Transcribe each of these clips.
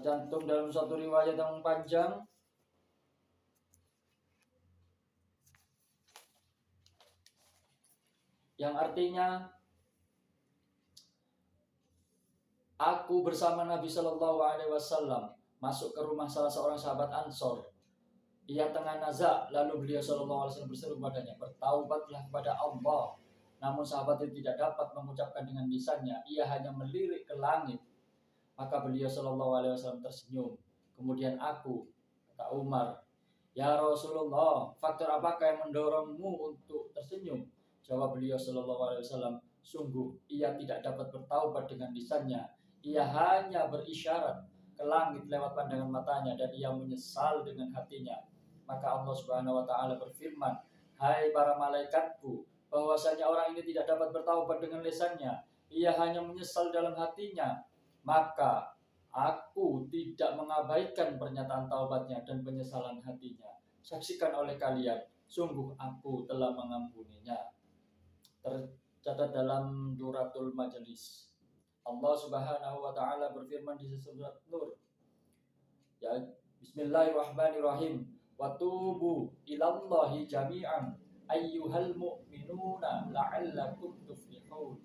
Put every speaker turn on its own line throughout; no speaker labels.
Tercantum dalam suatu riwayat yang panjang, yang artinya aku bersama Nabi Shallallahu Alaihi Wasallam masuk ke rumah salah seorang sahabat Ansor. Ia tengah nazak, lalu beliau Shallallahu Alaihi Wasallam berseru padanya, bertaubatlah kepada Allah. Namun sahabat itu tidak dapat mengucapkan dengan lisannya, ia hanya melirik ke langit. Maka beliau Shallallahu Alaihi Wasallam tersenyum. Kemudian aku, kata Umar, ya Rasulullah, faktor apakah yang mendorongmu untuk tersenyum? Jawab beliau Shallallahu Alaihi Wasallam, sungguh ia tidak dapat bertaubat dengan lisannya, ia hanya berisyarat ke langit lewat pandangan matanya dan ia menyesal dengan hatinya. Maka Allah Subhanahu wa taala berfirman, hai para malaikatku, bahwasanya orang ini tidak dapat bertaubat dengan lisannya, ia hanya menyesal dalam hatinya. Maka aku tidak mengabaikan pernyataan taubatnya dan penyesalan hatinya. Saksikan oleh kalian, sungguh aku telah mengampuninya. Tercatat dalam Duratul Majalis. Allah Subhanahu wa taala berfirman di surat Nur. Ya, Bismillahirrahmanirrahim. Wa tubu ilallahi jami'an ayyuhal mu'minuna la'allakum tuflihun.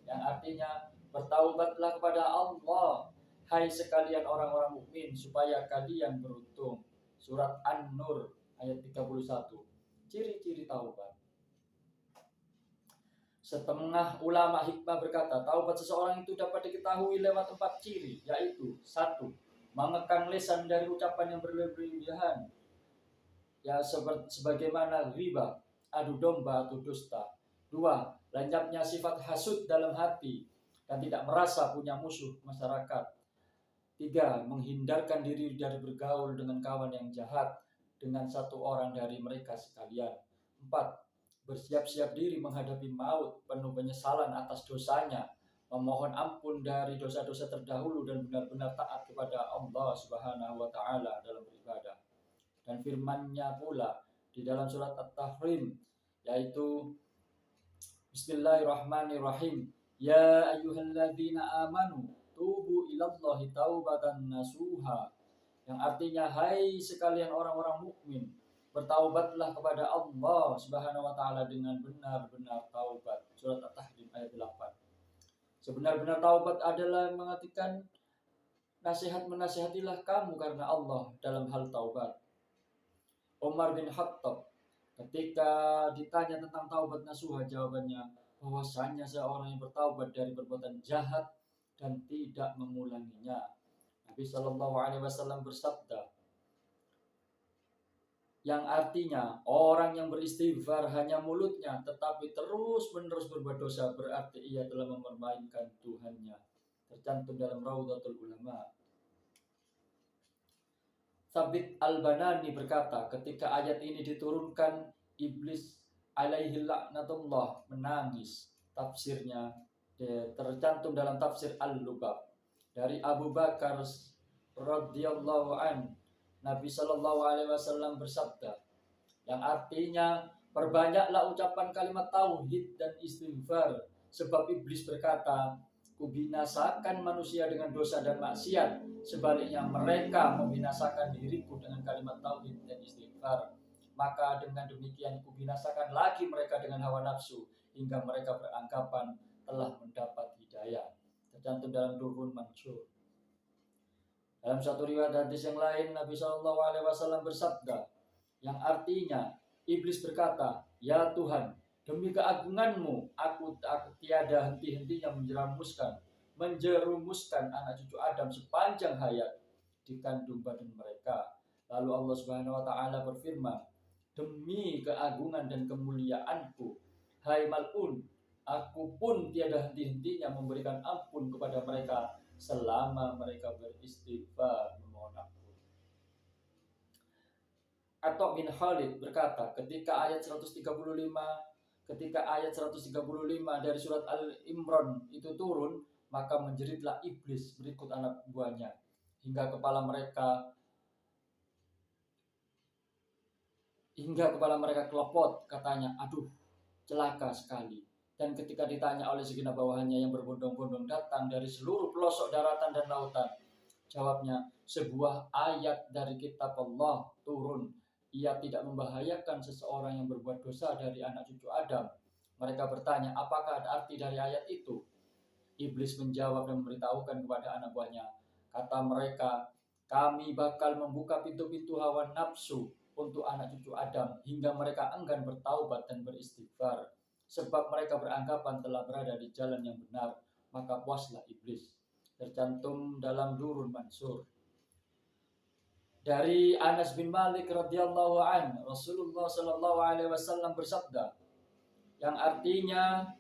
Yang artinya bertaubatlah kepada Allah, hai sekalian orang-orang mukmin, supaya kalian beruntung. Surat An-Nur ayat 31. Ciri-ciri taubat. Setengah ulama hikmah berkata, taubat seseorang itu dapat diketahui lewat 4 ciri, yaitu 1. Mengekang lisan dari ucapan yang berlebihan, ya sebagaimana riba, adu domba atau dusta. 2. Lenyapnya sifat hasud dalam hati dan tidak merasa punya musuh masyarakat. 3. Menghindarkan diri dari bergaul dengan kawan yang jahat dengan satu orang dari mereka sekalian. 4. Bersiap-siap diri menghadapi maut penuh penyesalan atas dosanya, memohon ampun dari dosa-dosa terdahulu dan benar-benar taat kepada Allah Subhanahu wa taala dalam beribadah. Dan firman-Nya pula di dalam surat At-Tahrim, yaitu Bismillahirrahmanirrahim. Ya ayyuhalladzina amanu tubu ilallahi taubatan nasuha. Yang artinya, hai sekalian orang-orang mukmin, bertaubatlah kepada Allah Subhanahu wa taala dengan benar-benar taubat. Surat At-Tahrim ayat 8. Sebenar-benar taubat adalah mengartikan menasihatilah kamu karena Allah dalam hal taubat. Umar bin Khattab ketika ditanya tentang taubat nasuha, jawabannya bahwasanya seorang yang bertaubat dari perbuatan jahat dan tidak mengulanginya. Nabi Shallallahu Alaihi Wasallam bersabda, yang artinya orang yang beristighfar hanya mulutnya tetapi terus-menerus berbuat dosa, berarti ia telah mempermainkan Tuhannya. Tercantum dalam Raudhatul Ulama. Thabit Al-Banani berkata, ketika ayat ini diturunkan, Iblis alaihi laknatullah menangis. Tafsirnya tercantum dalam tafsir Al-Lubab dari Abu Bakar radhiyallahu an. Nabi Shallallahu Alaihi Wasallam bersabda, yang artinya perbanyaklah ucapan kalimat tauhid dan istighfar, sebab iblis berkata, kubinasakan manusia dengan dosa dan maksiat, sebaliknya mereka membinasakan diriku dengan kalimat tauhid dan istighfar. Maka dengan demikian kubinasakan lagi mereka dengan hawa nafsu, hingga mereka beranggapan telah mendapat hidayah. Tercantum dalam Durrul Mansur. Dalam satu riwayat hadis yang lain, Nabi Shallallahu Alaihi Wasallam bersabda, yang artinya iblis berkata, ya Tuhan, demi keagunganmu, aku tiada henti-hentinya menjerumuskan anak cucu Adam sepanjang hayat di kandung badan mereka. Lalu Allah Subhanahu Wa Taala berfirman, demi keagungan dan kemuliaanku, hai mal'un, aku pun tiada henti-hentinya memberikan ampun kepada mereka selama mereka beristighfar memohon ampun. Atok bin Khalid berkata, ketika ayat 135 dari surat Al-Imran itu turun, maka menjeritlah iblis berikut anak buahnya hingga kepala mereka kelopot. Katanya, aduh, celaka sekali. Dan ketika ditanya oleh segenap bawahannya yang berbondong-bondong datang dari seluruh pelosok daratan dan lautan, Jawabnya, sebuah ayat dari kitab Allah turun. Ia tidak membahayakan seseorang yang berbuat dosa dari anak cucu Adam. Mereka bertanya, apakah ada arti dari ayat itu? Iblis menjawab dan memberitahukan kepada anak buahnya. Kata mereka, kami bakal membuka pintu-pintu hawa nafsu untuk anak cucu Adam hingga mereka enggan bertaubat dan beristighfar. Sebab mereka beranggapan telah berada di jalan yang benar, maka puaslah iblis. Tercantum dalam Durrul Mansur. Dari Anas bin Malik radhiyallahu an, Rasulullah sallallahu alaihi wasallam bersabda, yang artinya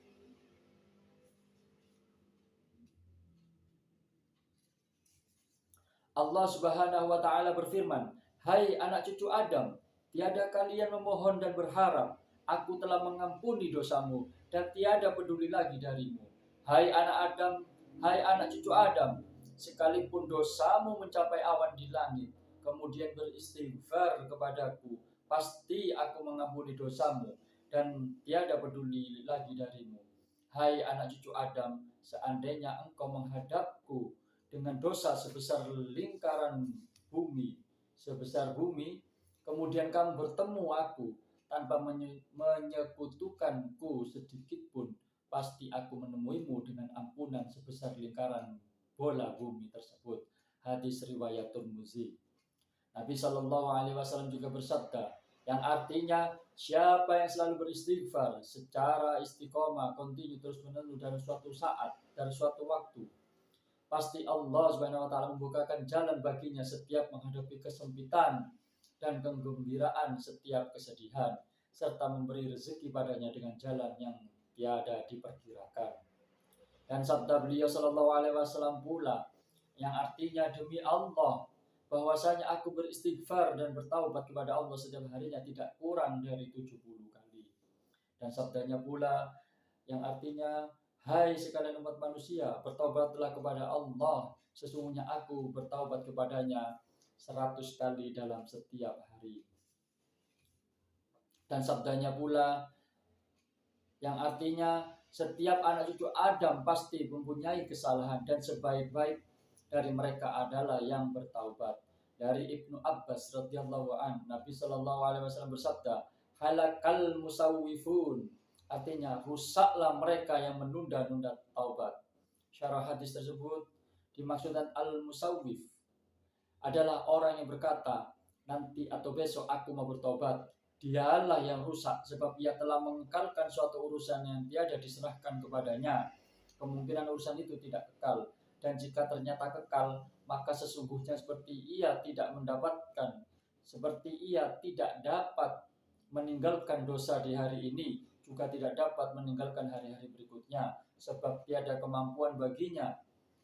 Allah Subhanahu wa taala berfirman, "Hai anak cucu Adam, tiada kalian memohon dan berharap, aku telah mengampuni dosamu dan tiada peduli lagi darimu. Hai anak Adam, hai anak cucu Adam, sekalipun dosamu mencapai awan di langit, kemudian beristighfar kepadaku, pasti aku mengampuni dosamu dan tiada peduli lagi darimu. Hai anak cucu Adam, seandainya engkau menghadapku dengan dosa sebesar lingkaran bumi, kemudian kamu bertemu aku tanpa menyekutukanku sedikit pun, pasti aku menemuimu dengan ampunan sebesar lingkaran bola bumi tersebut." Hadis riwayat Tirmizi. Nabi Shallallahu Alaihi Wasallam juga bersabda, yang artinya siapa yang selalu beristighfar secara istiqomah, kontinu terus menerus dari suatu saat, dari suatu waktu, pasti Allah Subhanahu wa taala membukakan jalan baginya setiap menghadapi kesempitan dan kegembiraan setiap kesedihan, serta memberi rezeki padanya dengan jalan yang tiada diperkirakan. Dan sabda beliau sallallahu alaihi wasallam pula yang artinya, demi Allah bahwasanya aku beristighfar dan bertaubat kepada Allah setiap harinya tidak kurang dari 70 kali. Dan sabdanya pula yang artinya, hai sekalian umat manusia, bertaubatlah kepada Allah, sesungguhnya aku bertaubat kepadanya 100 kali dalam setiap hari. Dan sabdanya pula yang artinya, setiap anak cucu Adam pasti mempunyai kesalahan dan sebaik-baik dari mereka adalah yang bertaubat. Dari Ibnu Abbas radhiyallahu an, Nabi sallallahu alaihi wasallam bersabda, halakal musawwifun, artinya rusaklah mereka yang menunda-nunda taubat. Syarah hadis tersebut dimaksudkan al-musawwif adalah orang yang berkata, nanti atau besok aku mau bertobat. Dialah yang rusak sebab ia telah mengekalkan suatu urusan yang tiada diserahkan kepadanya. Kemungkinan urusan itu tidak kekal, dan jika ternyata kekal, maka sesungguhnya seperti ia tidak dapat meninggalkan dosa di hari ini, juga tidak dapat meninggalkan hari-hari berikutnya, sebab tiada kemampuan baginya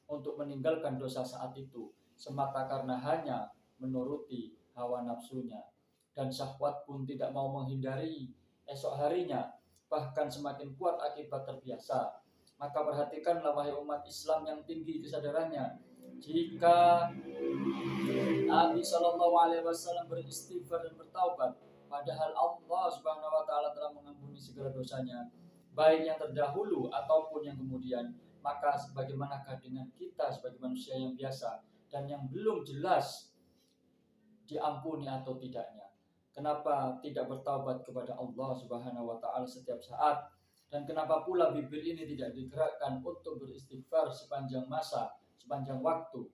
untuk meninggalkan dosa saat itu, semata karena hanya menuruti hawa nafsunya. Dan syahwat pun tidak mau menghindari esok harinya, bahkan semakin kuat akibat terbiasa. Maka perhatikanlah wahai umat Islam yang tinggi kesadarannya, jika Nabi Shallallahu Alaihi Wasallam beristighfar dan bertaubat, padahal Allah Subhanahu Wa Taala telah mengampuni segala dosanya, baik yang terdahulu ataupun yang kemudian, maka bagaimanakah dengan kita sebagai manusia yang biasa dan yang belum jelas diampuni atau tidaknya? Kenapa tidak bertaubat kepada Allah Subhanahu wa taala setiap saat? Dan kenapa pula bibir ini tidak digerakkan untuk beristighfar sepanjang masa, sepanjang waktu?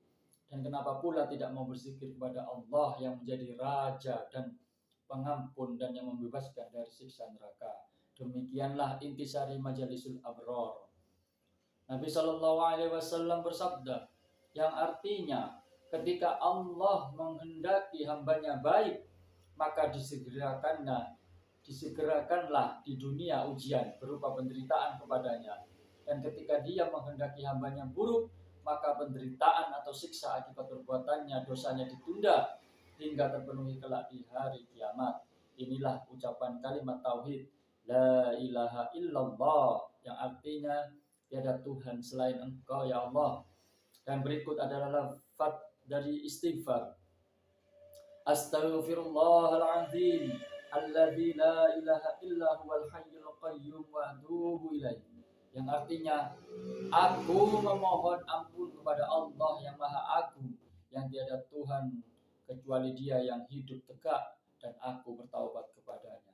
Dan kenapa pula tidak mau berzikir kepada Allah yang menjadi Raja dan Pengampun dan yang membebaskan dari siksa neraka? Demikianlah intisari Majalisul Abror. Nabi Shallallahu Alaihi Wasallam bersabda, yang artinya ketika Allah menghendaki hambanya baik, maka disegerakanlah di dunia ujian berupa penderitaan kepadanya. Dan ketika dia menghendaki hambanya buruk, maka penderitaan atau siksa akibat perbuatannya, dosanya ditunda hingga terpenuhi kelak di hari kiamat. Inilah ucapan kalimat tauhid la ilaha illallah, yang artinya tiada Tuhan selain Engkau ya Allah. Dan berikut adalah lafaz dari istighfar. Astaghfirullahaladzim alladzi la ilaha illa huwal hayyul qayyum wa atubu ilaih, yang artinya aku memohon ampun kepada Allah yang maha agung, yang tiada Tuhan kecuali Dia yang hidup tegak, dan aku bertaubat kepadanya.